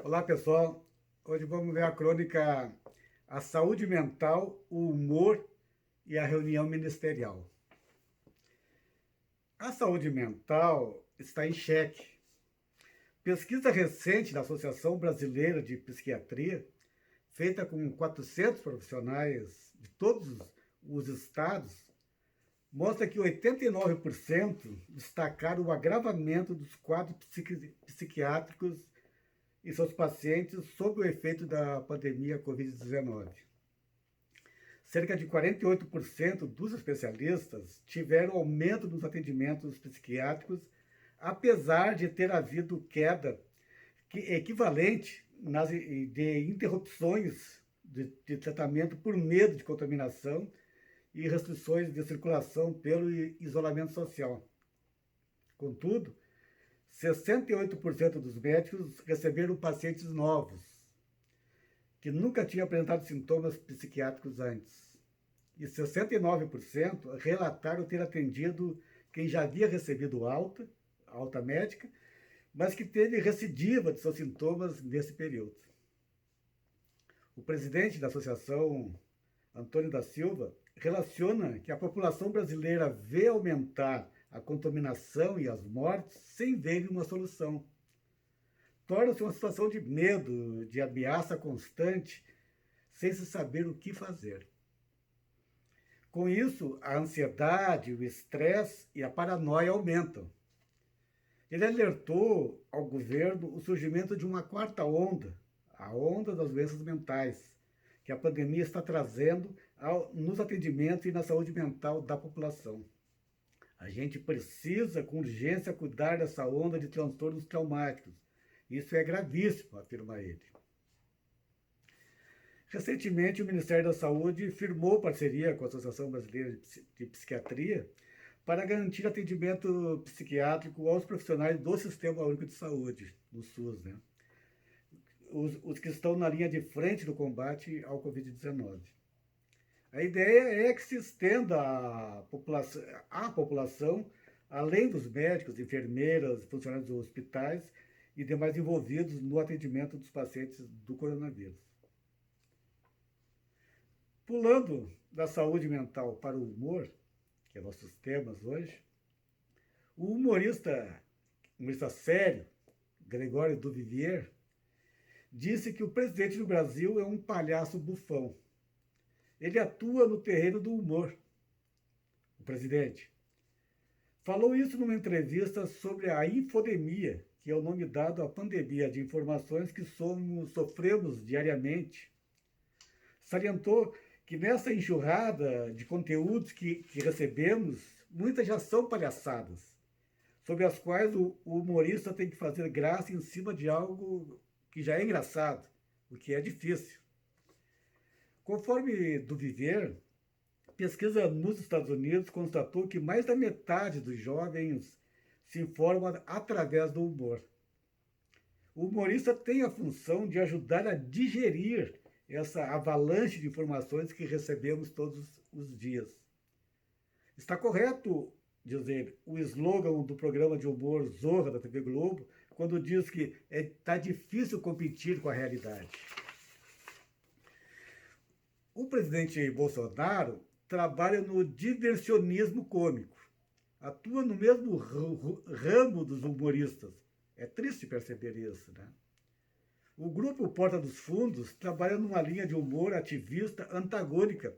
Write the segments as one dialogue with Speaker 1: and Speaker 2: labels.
Speaker 1: Olá, pessoal. Hoje vamos ver a crônica A Saúde Mental, o Humor e a Reunião Ministerial. A saúde mental está em xeque. Pesquisa recente da Associação Brasileira de Psiquiatria, feita com 400 profissionais de todos os estados, mostra que 89% destacaram o agravamento dos quadros psiquiátricos e seus pacientes sob o efeito da pandemia Covid-19. Cerca de 48% dos especialistas tiveram aumento nos atendimentos psiquiátricos, apesar de ter havido queda equivalente de interrupções de tratamento por medo de contaminação e restrições de circulação pelo isolamento social. Contudo, 68% dos médicos receberam pacientes novos, que nunca tinham apresentado sintomas psiquiátricos antes. E 69% relataram ter atendido quem já havia recebido alta médica, mas que teve recidiva de seus sintomas nesse período. O presidente da associação, Antônio da Silva, relaciona que a população brasileira vê aumentar a contaminação e as mortes sem ver uma solução. Torna-se uma situação de medo, de ameaça constante, sem se saber o que fazer. Com isso, a ansiedade, o estresse e a paranoia aumentam. Ele alertou ao governo o surgimento de uma quarta onda, a onda das doenças mentais, que a pandemia está trazendo nos atendimentos e na saúde mental da população. A gente precisa, com urgência, cuidar dessa onda de transtornos traumáticos. Isso é gravíssimo, afirma ele. Recentemente, o Ministério da Saúde firmou parceria com a Associação Brasileira de Psiquiatria para garantir atendimento psiquiátrico aos profissionais do Sistema Único de Saúde, do SUS, né? Os que estão na linha de frente do combate ao Covid-19. A ideia é que se estenda à população, além dos médicos, enfermeiras, funcionários dos hospitais e demais envolvidos no atendimento dos pacientes do coronavírus. Pulando da saúde mental para o humor, que é nossos temas hoje, o humorista sério, Gregório Duvivier, disse que o presidente do Brasil é um palhaço bufão. Ele atua no terreno do humor, o presidente. Falou isso numa entrevista sobre a infodemia, que é o nome dado à pandemia de informações que sofremos diariamente. Salientou que nessa enxurrada de conteúdos que recebemos, muitas já são palhaçadas, sobre as quais o humorista tem que fazer graça em cima de algo que já é engraçado, o que é difícil. Conforme Duvivier, pesquisa nos Estados Unidos constatou que mais da metade dos jovens se informa através do humor. O humorista tem a função de ajudar a digerir essa avalanche de informações que recebemos todos os dias. Está correto, dizer, o slogan do programa de humor Zorra da TV Globo, quando diz que está difícil competir com a realidade. O presidente Bolsonaro trabalha no diversionismo cômico, atua no mesmo ramo dos humoristas. É triste perceber isso, né? O grupo Porta dos Fundos trabalha numa linha de humor ativista antagônica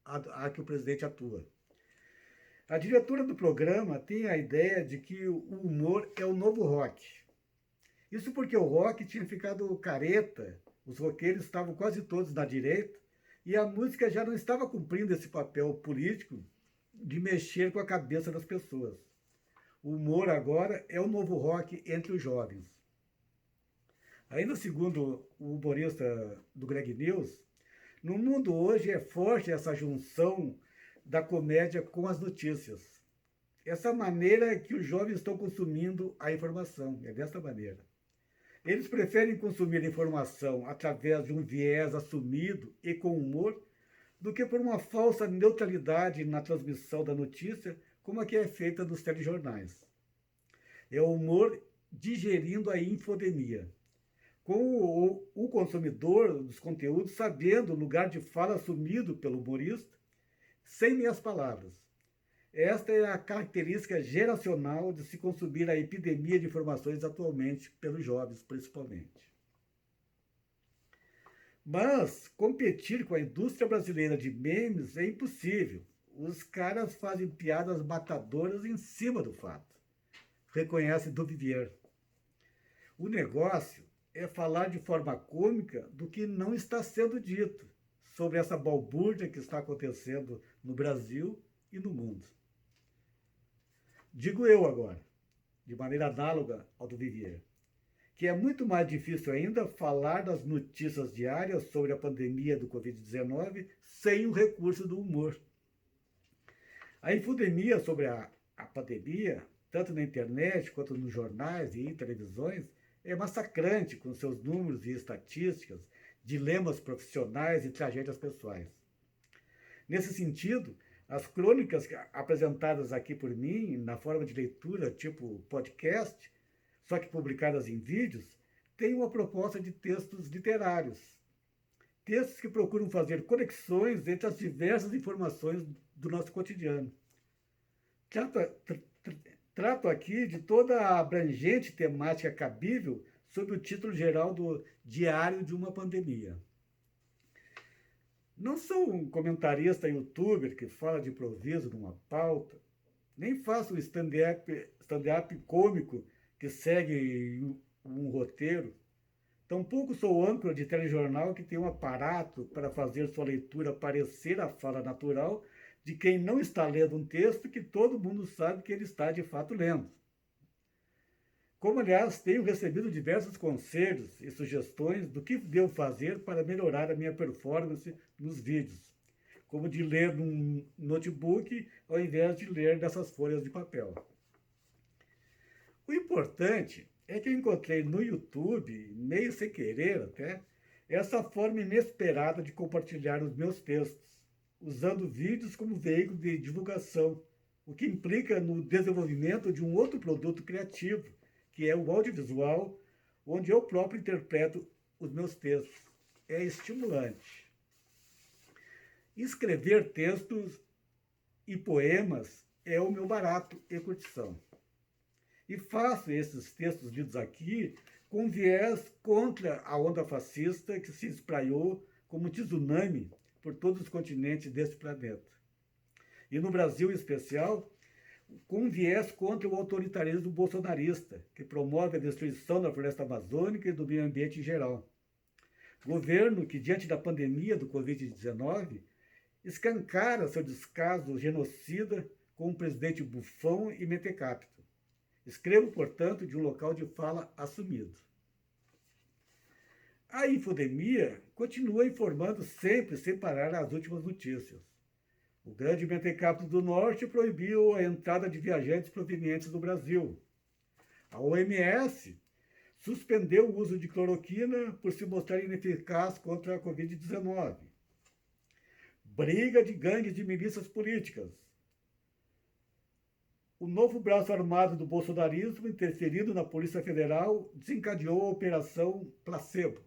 Speaker 1: à que o presidente atua. A diretora do programa tem a ideia de que o humor é o novo rock. Isso porque o rock tinha ficado careta, os roqueiros estavam quase todos na direita, e a música já não estava cumprindo esse papel político de mexer com a cabeça das pessoas. O humor agora é o novo rock entre os jovens. Ainda segundo o humorista do Greg News, no mundo hoje é forte essa junção da comédia com as notícias. Essa maneira que os jovens estão consumindo a informação, é dessa maneira. Eles preferem consumir informação através de um viés assumido e com humor do que por uma falsa neutralidade na transmissão da notícia, como a que é feita nos telejornais. É o humor digerindo a infodemia. com o consumidor dos conteúdos sabendo o lugar de fala assumido pelo humorista, sem meias palavras. Esta é a característica geracional de se consumir a epidemia de informações atualmente, pelos jovens principalmente. Mas competir com a indústria brasileira de memes é impossível. Os caras fazem piadas matadoras em cima do fato, reconhece Duvivier. O negócio é falar de forma cômica do que não está sendo dito sobre essa balbúrdia que está acontecendo no Brasil e no mundo. Digo eu agora, de maneira análoga ao do Vivier, que é muito mais difícil ainda falar das notícias diárias sobre a pandemia do Covid-19 sem o recurso do humor. A infodemia sobre a pandemia, tanto na internet quanto nos jornais e em televisões, é massacrante com seus números e estatísticas, dilemas profissionais e tragédias pessoais. Nesse sentido, as crônicas apresentadas aqui por mim, na forma de leitura, tipo podcast, só que publicadas em vídeos, têm uma proposta de textos literários. Textos que procuram fazer conexões entre as diversas informações do nosso cotidiano. Trato aqui de toda a abrangente temática cabível sob o título geral do Diário de uma Pandemia. Não sou um comentarista youtuber que fala de improviso numa pauta, nem faço um stand-up cômico que segue um roteiro. Tampouco sou âncora de telejornal que tem um aparato para fazer sua leitura parecer a fala natural de quem não está lendo um texto que todo mundo sabe que ele está de fato lendo. Como, aliás, tenho recebido diversos conselhos e sugestões do que devo fazer para melhorar a minha performance nos vídeos, como de ler num notebook ao invés de ler nessas folhas de papel. O importante é que eu encontrei no YouTube, meio sem querer até, essa forma inesperada de compartilhar os meus textos, usando vídeos como veículo de divulgação, o que implica no desenvolvimento de um outro produto criativo, que é o audiovisual, onde eu próprio interpreto os meus textos. É estimulante. Escrever textos e poemas é o meu barato e curtição. E faço esses textos lidos aqui com viés contra a onda fascista que se espraiou como tsunami por todos os continentes deste planeta. E no Brasil, em especial, com viés contra o autoritarismo bolsonarista, que promove a destruição da floresta amazônica e do meio ambiente em geral. Governo que, diante da pandemia do Covid-19, escancara seu descaso genocida com um presidente bufão e mentecapto. Escrevo, portanto, de um local de fala assumido. A infodemia continua informando sempre, sem parar, as últimas notícias. O grande mentecapto do Norte proibiu a entrada de viajantes provenientes do Brasil. A OMS suspendeu o uso de cloroquina por se mostrar ineficaz contra a Covid-19. Briga de gangues de milícias políticas. O novo braço armado do bolsonarismo, interferindo na Polícia Federal, desencadeou a Operação Placebo.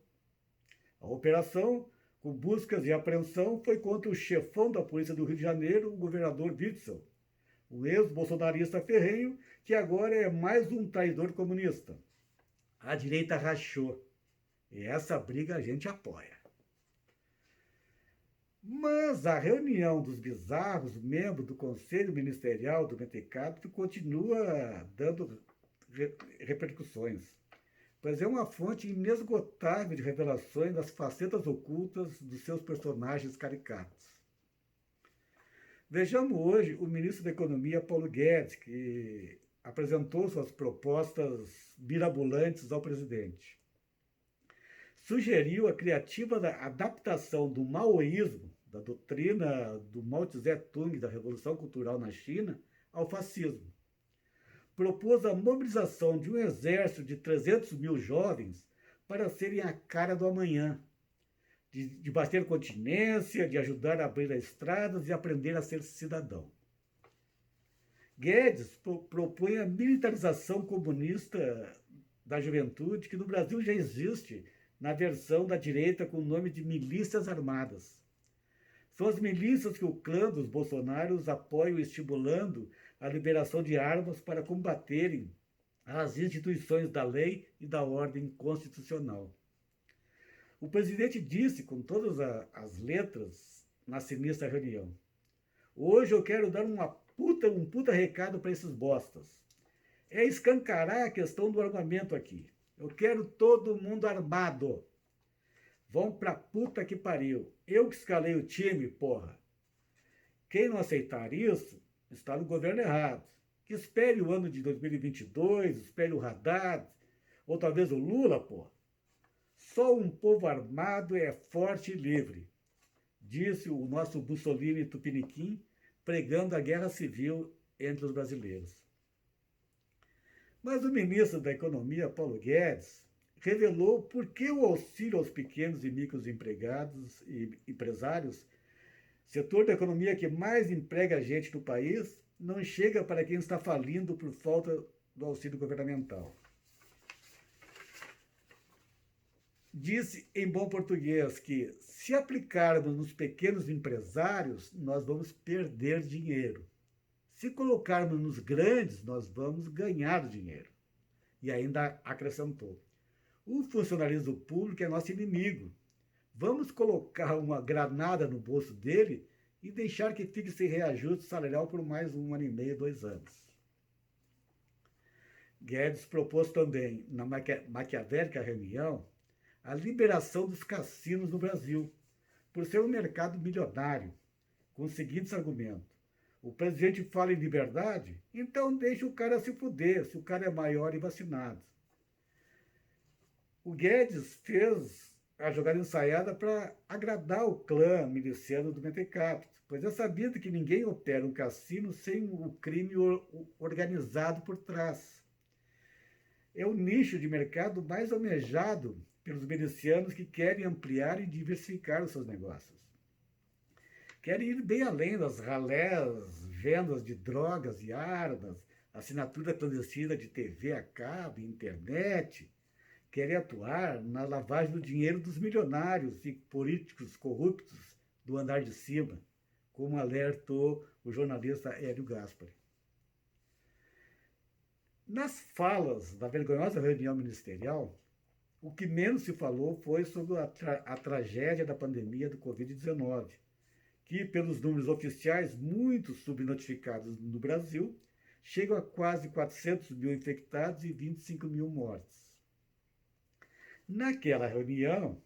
Speaker 1: A operação, com buscas e apreensão, foi contra o chefão da Polícia do Rio de Janeiro, o governador Witzel, o ex-bolsonarista ferrenho, que agora é mais um traidor comunista. A direita rachou. E essa briga a gente apoia. Mas a reunião dos bizarros membros do Conselho Ministerial do Mentecapto continua dando repercussões, pois é uma fonte inesgotável de revelações das facetas ocultas dos seus personagens caricatos. Vejamos hoje o ministro da Economia, Paulo Guedes, que apresentou suas propostas mirabolantes ao presidente. Sugeriu a criativa adaptação do maoísmo, da doutrina do Mao Tse-tung da Revolução Cultural na China, ao fascismo. Propôs a mobilização de um exército de 300 mil jovens para serem a cara do amanhã, de bater continência, de ajudar a abrir as estradas e aprender a ser cidadão. Guedes propõe a militarização comunista da juventude que no Brasil já existe na versão da direita com o nome de milícias armadas. São as milícias que o clã dos Bolsonaros apoia estimulando a liberação de armas para combaterem as instituições da lei e da ordem constitucional. O presidente disse com todas as letras na sinistra reunião: hoje eu quero dar um puta recado para esses bostas. É escancarar a questão do armamento aqui. Eu quero todo mundo armado. Vão pra puta que pariu. Eu que escalei o time, porra. Quem não aceitar isso, está no governo errado. Que espere o ano de 2022, espere o Haddad, ou talvez o Lula, porra. Só um povo armado é forte e livre, disse o nosso Mussolini Tupiniquim, pregando a guerra civil entre os brasileiros. Mas o ministro da Economia, Paulo Guedes, revelou por que o auxílio aos pequenos e microempregados e empresários, setor da economia que mais emprega gente no país, não chega para quem está falindo por falta do auxílio governamental. Disse em bom português que, se aplicarmos nos pequenos empresários, nós vamos perder dinheiro. Se colocarmos nos grandes, nós vamos ganhar dinheiro. E ainda acrescentou: o funcionalismo público é nosso inimigo. Vamos colocar uma granada no bolso dele e deixar que fique sem reajuste salarial por mais 1 ano e meio, 2 anos. Guedes propôs também, na maquiavélica reunião, a liberação dos cassinos no Brasil, por ser um mercado milionário, com os seguintes argumentos: o presidente fala em liberdade, então deixa o cara se fuder, se o cara é maior e vacinado. O Guedes fez a jogada ensaiada para agradar o clã miliciano do Mentecapto, pois é sabido que ninguém opera um cassino sem o crime organizado por trás. É o nicho de mercado mais almejado pelos milicianos que querem ampliar e diversificar os seus negócios. Querem ir bem além das ralés, vendas de drogas e armas, assinatura clandestina de TV a cabo, internet. Querem atuar na lavagem do dinheiro dos milionários e políticos corruptos do andar de cima, como alertou o jornalista Hélio Gaspari. Nas falas da vergonhosa reunião ministerial, o que menos se falou foi sobre a tragédia da pandemia do Covid-19, que, pelos números oficiais muito subnotificados no Brasil, chegam a quase 400 mil infectados e 25 mil mortes. Naquela reunião,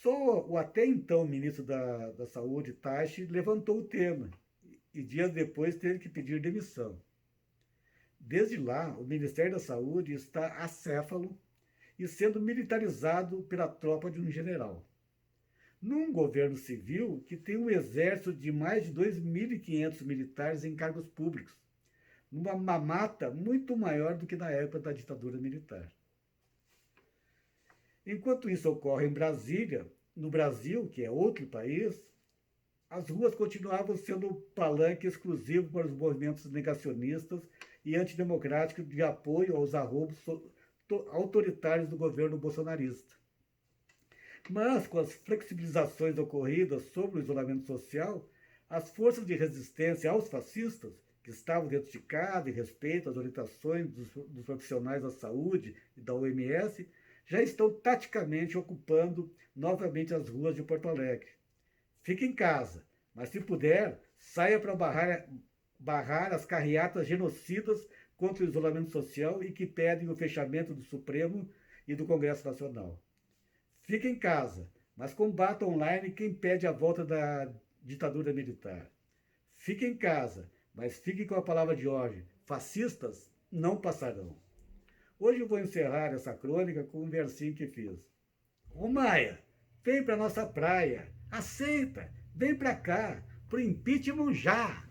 Speaker 1: só o até então ministro da Saúde, Taishi, levantou o tema e dias depois teve que pedir demissão. Desde lá, o Ministério da Saúde está acéfalo e sendo militarizado pela tropa de um general. Num governo civil que tem um exército de mais de 2.500 militares em cargos públicos, numa mamata muito maior do que na época da ditadura militar. Enquanto isso ocorre em Brasília, no Brasil, que é outro país, as ruas continuavam sendo palanque exclusivo para os movimentos negacionistas e antidemocráticos de apoio aos arroubos autoritários do governo bolsonarista. Mas, com as flexibilizações ocorridas sobre o isolamento social, as forças de resistência aos fascistas, que estavam dentro de casa em respeito às orientações dos profissionais da saúde e da OMS, já estão taticamente ocupando novamente as ruas de Porto Alegre. Fique em casa, mas se puder, saia para barrar as carreatas genocidas contra o isolamento social e que pedem o fechamento do Supremo e do Congresso Nacional. Fique em casa, mas combata online quem pede a volta da ditadura militar. Fique em casa, mas fique com a palavra de ordem: fascistas não passarão. Hoje eu vou encerrar essa crônica com um versinho que fiz. Ô Maia, vem pra nossa praia, aceita, vem pra cá, pro impeachment já!